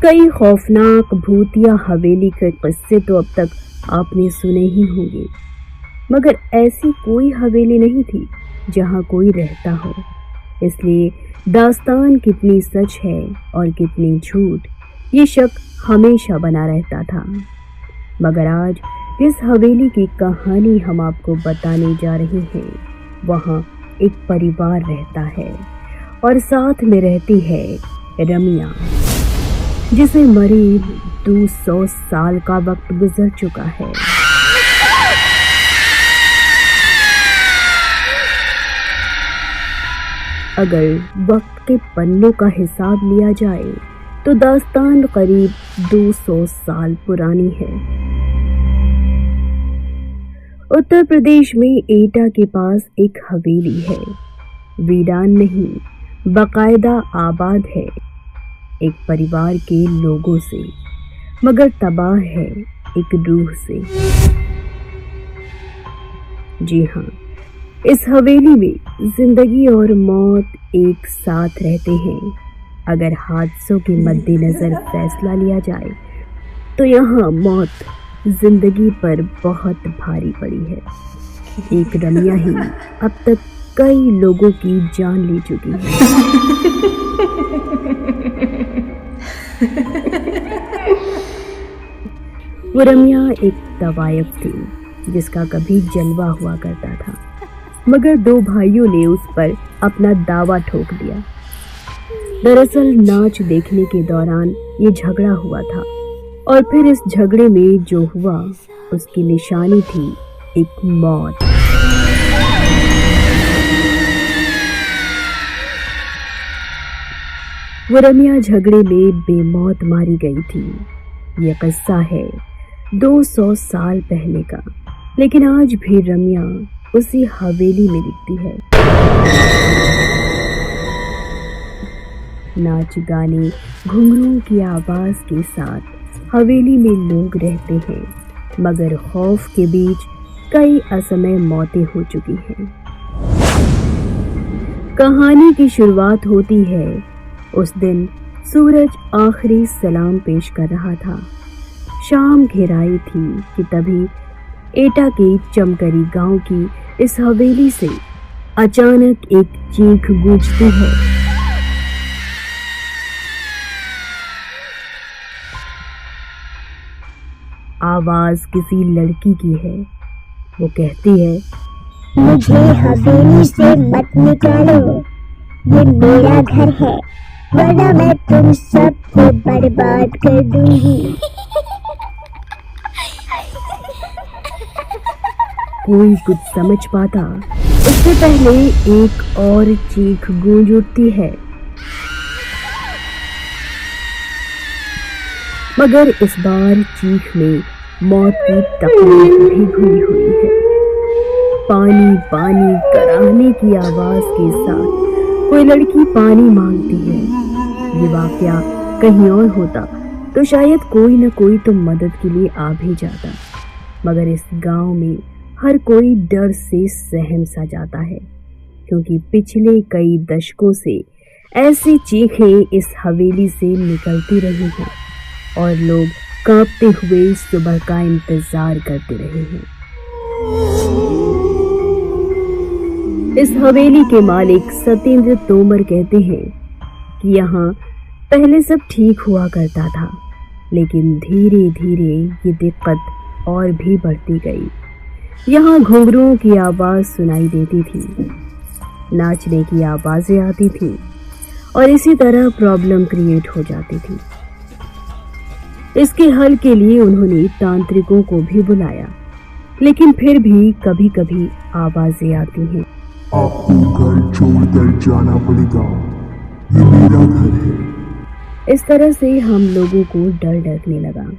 कई खौफनाक भूतिया हवेली के किस्से तो अब तक आपने सुने ही होंगे, मगर ऐसी कोई हवेली नहीं थी जहां कोई रहता हो। इसलिए दास्तान कितनी सच है और कितनी झूठ, ये शक हमेशा बना रहता था। मगर आज जिस हवेली की कहानी हम आपको बताने जा रहे हैं, वहां एक परिवार रहता है और साथ में रहती है रमिया, जिसे मरे 200 साल का वक्त गुजर चुका है। अगर वक्त के पन्नों का हिसाब लिया जाए तो दास्तान करीब 200 साल पुरानी है। उत्तर प्रदेश में एटा के पास एक हवेली है। वीरान नहीं, बाकायदा आबाद है एक परिवार के लोगों से, मगर तबाह है एक रूह से। जी हाँ, इस हवेली में जिंदगी और मौत एक साथ रहते हैं। अगर हादसों के मद्देनजर फैसला लिया जाए तो यहाँ मौत जिंदगी पर बहुत भारी पड़ी है। एक रमिया ही अब तक कई लोगों की जान ले चुकी है। वो रमिया एक तवायफ थी जिसका कभी जलवा हुआ करता था, मगर दो भाइयों ने उस पर अपना दावा ठोक दिया। दरअसल नाच देखने के दौरान ये झगड़ा हुआ था और फिर इस झगड़े में जो हुआ उसकी निशानी थी एक मौत। वो रमिया झगड़े में बेमौत मारी गई थी। ये किस्सा है 200 साल पहले का, लेकिन आज भी रमिया उसी हवेली में दिखती है। नाच गाने घुंघरुओं की आवाज के साथ हवेली में लोग रहते हैं, मगर खौफ के बीच कई असमय मौतें हो चुकी हैं। कहानी की शुरुआत होती है उस दिन सूरज आखिरी सलाम पेश कर रहा था। शाम घेराई थी कि तभी एटा के चमकरी गांव की इस हवेली से अचानक एक चीख गूंजती है। आवाज किसी लड़की की है। वो कहती है, मुझे हवेली से मत निकालो, ये मेरा घर है, वरना मैं तुम सबको बर्बाद कर दूंगी। कोई कुछ समझ पाता उससे पहले एक और चीख गूंज उठती है, मगर इस बार चीख में मौत की तकलीफ भी घुली हुई है। पानी पानी कराहने की आवाज के साथ कोई लड़की पानी मांगती है। ये वाकया कहीं और होता तो शायद कोई न कोई तो मदद के लिए आ भी जाता, मगर इस गांव में हर कोई डर से सहम सा जाता है, क्योंकि पिछले कई दशकों से ऐसी चीखें इस हवेली से निकलती रही हैं और लोग कांपते हुए सुबह का इंतजार करते रहे हैं। इस हवेली के मालिक सत्येंद्र तोमर कहते हैं कि यहाँ पहले सब ठीक हुआ करता था, लेकिन धीरे धीरे ये दिक्कत और भी बढ़ती गई। यहाँ घुंघरुओं की आवाज सुनाई देती थी, नाचने की आवाजें आती थी और इसी तरह प्रॉब्लम क्रिएट हो जाती थी। इसके हल के लिए उन्होंने तांत्रिकों को भी बुलाया, लेकिन फिर भी कभी कभी आवाजें आती हैं, आपको घर छोड़कर जाना पड़ेगा, ये मेरा घर है। इस तरह से हम लोगों को डर लगने लगा।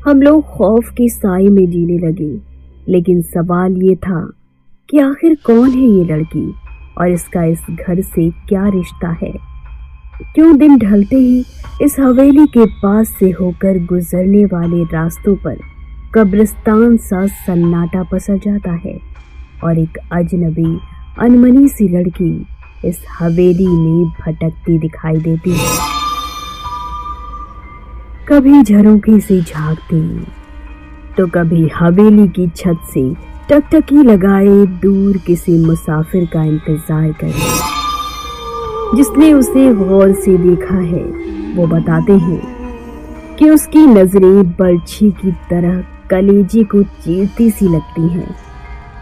हम लोग खौफ के साए में जीने लगे। लेकिन सवाल ये था कि आखिर कौन है ये लड़की और इसका इस घर से क्या रिश्ता है? क्यों दिन ढलते ही इस हवेली के पास से होकर गुजरने वाले रास्तों पर कब्रिस्तान सा सन्नाटा पसर जाता है और एक अजनबी अनमनी सी लड़की इस हवेली में भटकती दिखाई देती है। कभी झरोखे से झांकती तो कभी हवेली की छत से टकटकी लगाए दूर किसी मुसाफिर का इंतजार करती। जिसने उसे गौर से देखा है वो बताते हैं कि उसकी नजरें बर्छी की तरह कलेजे को चीरती सी लगती हैं,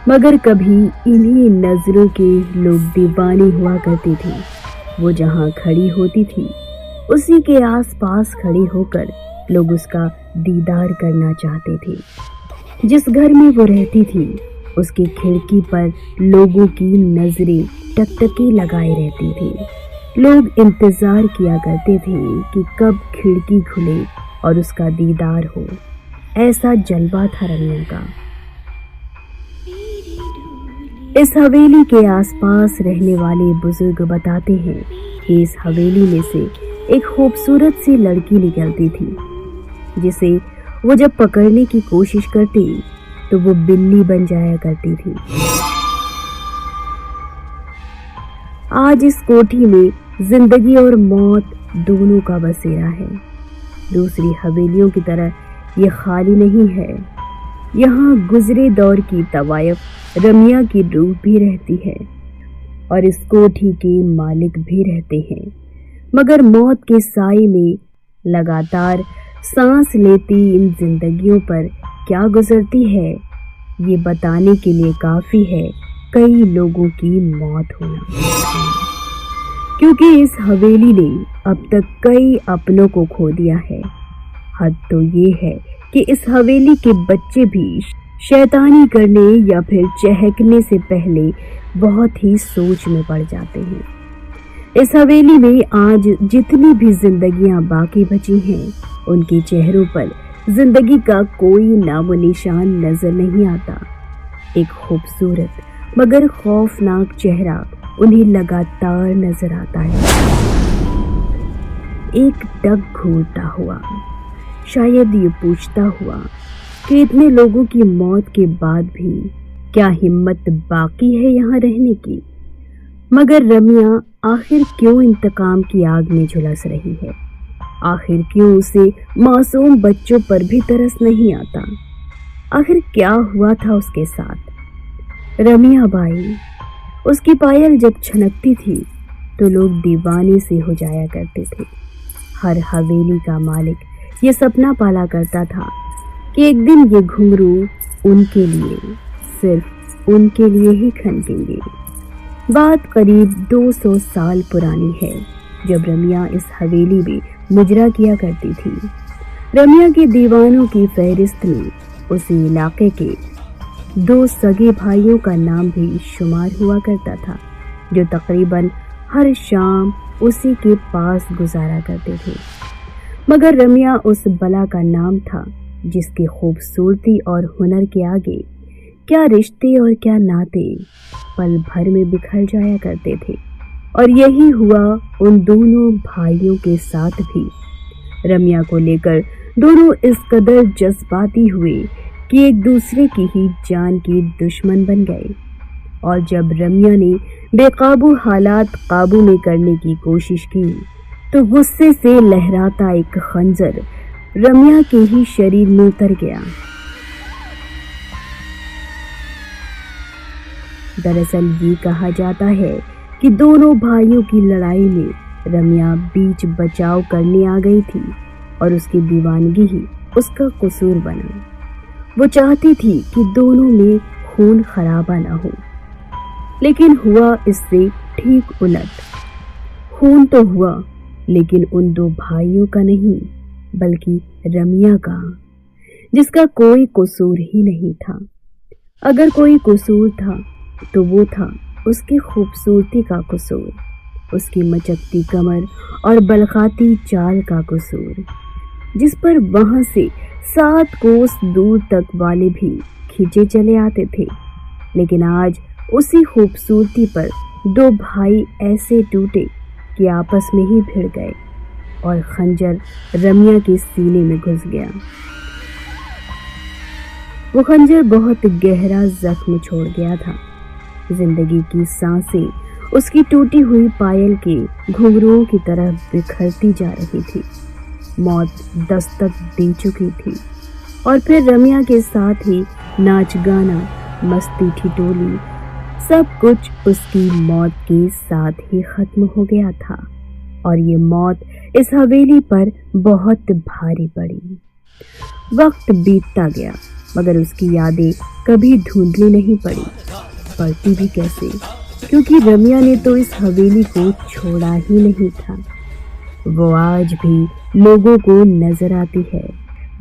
मगर कभी इन्हीं नजरों के लोग दीवाने हुआ करते थे। वो जहां खड़ी होती थी उसी के आसपास खड़े होकर लोग उसका दीदार करना चाहते थे। जिस घर में वो रहती थी उसकी खिड़की पर लोगों की नजरें टकटकी लगाए रहती थी। लोग इंतजार किया करते थे कि कब खिड़की खुले और उसका दीदार हो। ऐसा जलवा था रमिया का। इस हवेली के आसपास रहने वाले बुजुर्ग बताते हैं कि इस हवेली में से एक खूबसूरत सी लड़की निकलती थी, जिसे वो जब पकड़ने की कोशिश करती तो वो बिल्ली बन जाया करती थी। आज इस कोठी में जिंदगी और मौत दोनों का बसेरा है। दूसरी हवेलियों की तरह ये खाली नहीं है। यहाँ गुजरे दौर की तवायफ रमिया की रूह भी रहती है और इस कोठी के मालिक भी रहते हैं, मगर मौत के साए में लगातार सांस लेती इन जिंदगियों पर क्या गुजरती है ये बताने के लिए काफी है कई लोगों की मौत होना। क्योंकि इस हवेली ने अब तक कई अपनों को खो दिया है। हद तो ये है कि इस हवेली के बच्चे भी शैतानी करने या फिर चहकने से पहले बहुत ही सोच में पड़ जाते हैं। इस हवेली में आज जितनी भी जिंदगियां बाकी बची हैं उनके चेहरों पर जिंदगी का कोई नामो निशान नजर नहीं आता। एक खूबसूरत मगर खौफनाक चेहरा उन्हें लगातार नजर आता है। एक डग घूरता हुआ, शायद ये पूछता हुआ कि इतने लोगों की मौत के बाद भी क्या हिम्मत बाकी है यहाँ रहने की। मगर रमिया आखिर क्यों इंतकाम की आग में झुलस रही है? आखिर क्यों उसे मासूम बच्चों पर भी तरस नहीं आता? आखिर क्या हुआ था उसके साथ? रमिया बाई, उसकी पायल जब छनकती थी तो लोग दीवाने से हो जाया करते थे। हर हवेली का मालिक ये सपना पाला करता था कि एक दिन ये घुंघरू उनके लिए, सिर्फ उनके लिए ही खनकेंगे। बात करीब 200 साल पुरानी है, जब रमिया इस हवेली में मुजरा किया करती थी। रमिया के दीवानों की फहरिस्त में उसी इलाके के 2 सगे भाइयों का नाम भी शुमार हुआ करता था, जो तकरीबन हर शाम उसी के पास गुजारा करते थे। मगर रमिया उस बला का नाम था जिसकी खूबसूरती और हुनर के आगे क्या रिश्ते और क्या नाते पल भर में बिखर जाया करते थे। और यही हुआ उन दोनों भाइयों के साथ भी। रमिया को लेकर दोनों इस कदर जज्बाती हुए कि एक दूसरे की ही जान के दुश्मन बन गए। और जब रमिया ने बेकाबू हालात काबू में करने की कोशिश की तो गुस्से से लहराता एक खंजर रमिया के ही शरीर में उतर गया। दरअसल ये कहा जाता है कि दोनों भाइयों की लड़ाई में रमिया बीच बचाव करने आ गई थी और उसकी दीवानगी ही उसका कसूर बना। वो चाहती थी कि दोनों में खून खराबा ना हो, लेकिन हुआ इससे ठीक उलट। खून तो हुआ, लेकिन उन 2 भाइयों का नहीं बल्कि रमिया का, जिसका कोई कसूर ही नहीं था। अगर कोई कसूर था तो वो था उसकी खूबसूरती का कसूर, उसकी मचकती कमर और बलखाती चाल का कसूर, जिस पर वहां से 7 कोस दूर तक वाले भी खींचे चले आते थे। लेकिन आज उसी खूबसूरती पर 2 भाई ऐसे टूटे कि आपस में ही भिड़ गए और खंजर रमिया के सीने में घुस गया। वो खंजर बहुत गहरा जख्म छोड़ गया था। जिंदगी की सांसें उसकी टूटी हुई पायल के घुंघरुओं की तरह बिखरती जा रही थी। मौत दस्तक दे चुकी थी। और फिर रम्या के साथ ही नाच गाना, मस्ती ठिठोली, सब कुछ उसकी मौत के साथ ही खत्म हो गया था। और ये मौत इस हवेली पर बहुत भारी पड़ी। वक्त बीतता गया मगर उसकी यादें कभी धुंधली नहीं पड़ती भी कैसे, क्योंकि रम्या ने तो इस हवेली को छोड़ा ही नहीं था। वो आज भी लोगों को नजर आती है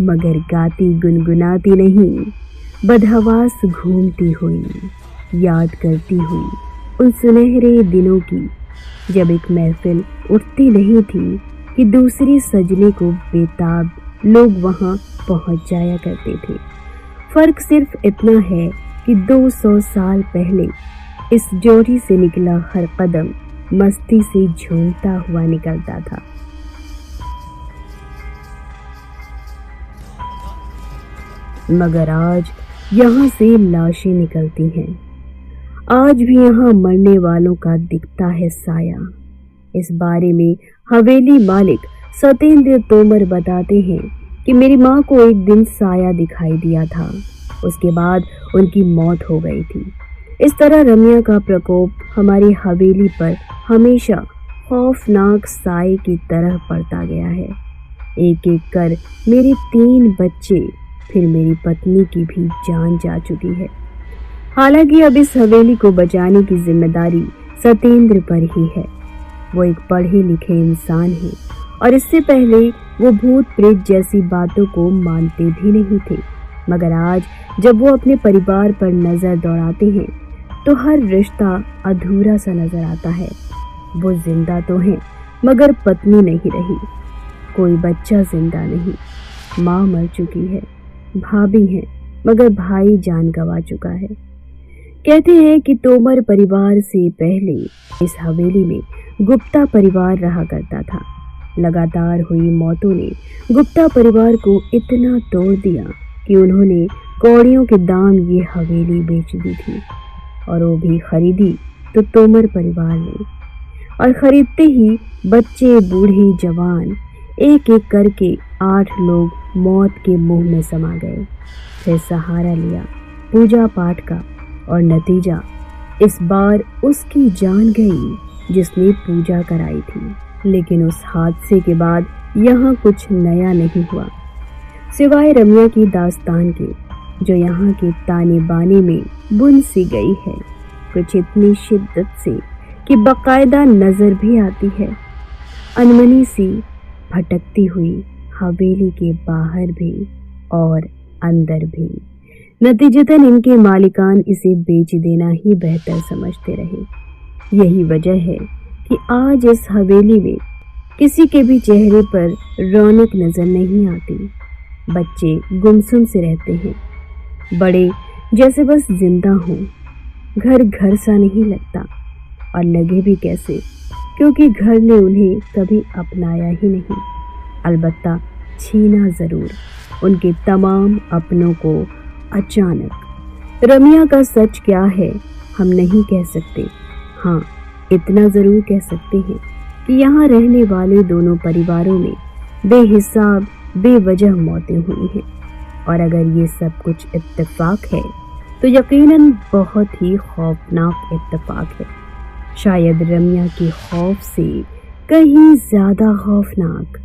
मगर गाती गुनगुनाती नहीं, बदहवास घूमती हुई, याद करती हुई उन सुनहरे दिनों की जब एक महफिल उठती नहीं थी कि दूसरी सजने को बेताब लोग वहां पहुंच जाया करते थे। फर्क सिर्फ इतना है कि 200 साल पहले इस जोड़ी से निकला हर कदम मस्ती से झूमता हुआ निकलता था। मगर आज यहाँ से लाशें निकलती हैं। आज भी यहाँ मरने वालों का दिखता है साया। इस बारे में हवेली मालिक सतेंद्र तोमर बताते हैं कि मेरी माँ को एक दिन साया दिखाई दिया था, उसके बाद उनकी मौत हो गई थी। इस तरह रम्या का प्रकोप हमारी हवेली पर हमेशा खौफनाक साए की तरह पड़ता गया है। एक एक कर मेरे 3 बच्चे, फिर मेरी पत्नी की भी जान जा चुकी है। हालांकि अब इस हवेली को बचाने की जिम्मेदारी सतेंद्र पर ही है। वो एक पढ़े लिखे इंसान है और इससे पहले वो भूत प्रेत जैसी बातों को मानते भी नहीं थे। मगर आज जब वो अपने परिवार पर नजर दौड़ाते हैं तो हर रिश्ता अधूरा सा नजर आता है। वो जिंदा तो हैं मगर पत्नी नहीं रही, कोई बच्चा जिंदा नहीं, माँ मर चुकी है, भाभी है मगर भाई जान गंवा चुका है। कहते हैं कि तोमर परिवार से पहले इस हवेली में गुप्ता परिवार रहा करता था। लगातार हुई मौतों ने गुप्ता परिवार को इतना तोड़ दिया कि उन्होंने कौड़ियों के दाम ये हवेली बेच दी थी। और वो भी खरीदी तो तोमर परिवार ने, और खरीदते ही बच्चे बूढ़े जवान एक एक करके 8 लोग मौत के मुंह में समा गए। फिर सहारा लिया पूजा पाठ का और नतीजा इस बार उसकी जान गई जिसने पूजा कराई थी। लेकिन उस हादसे के बाद यहाँ कुछ नया नहीं हुआ सिवाय रम्या की दास्तान के, जो यहाँ के ताने बाने में बुन सी गई है, कुछ इतनी शिद्दत से कि बकायदा नजर भी आती है। अनमनी सी भटकती हुई हवेली के बाहर भी और अंदर भी। नतीजतन इनके मालिकान इसे बेच देना ही बेहतर समझते रहे। यही वजह है कि आज इस हवेली में किसी के भी चेहरे पर रौनक नजर नहीं आती। बच्चे गुमसुम से रहते हैं, बड़े जैसे बस जिंदा हों। घर घर सा नहीं लगता, और लगे भी कैसे, क्योंकि घर ने उन्हें कभी अपनाया ही नहीं, अलबत्ता छीना जरूर उनके तमाम अपनों को अचानक। रम्या का सच क्या है हम नहीं कह सकते। हाँ, इतना जरूर कह सकते हैं कि यहाँ रहने वाले दोनों परिवारों में बेहिसाब बेवजह मौतें हुई हैं। और अगर ये सब कुछ इत्तेफाक है तो यकीनन बहुत ही खौफनाक इत्तेफाक है। शायद रम्या के खौफ से कहीं ज्यादा खौफनाक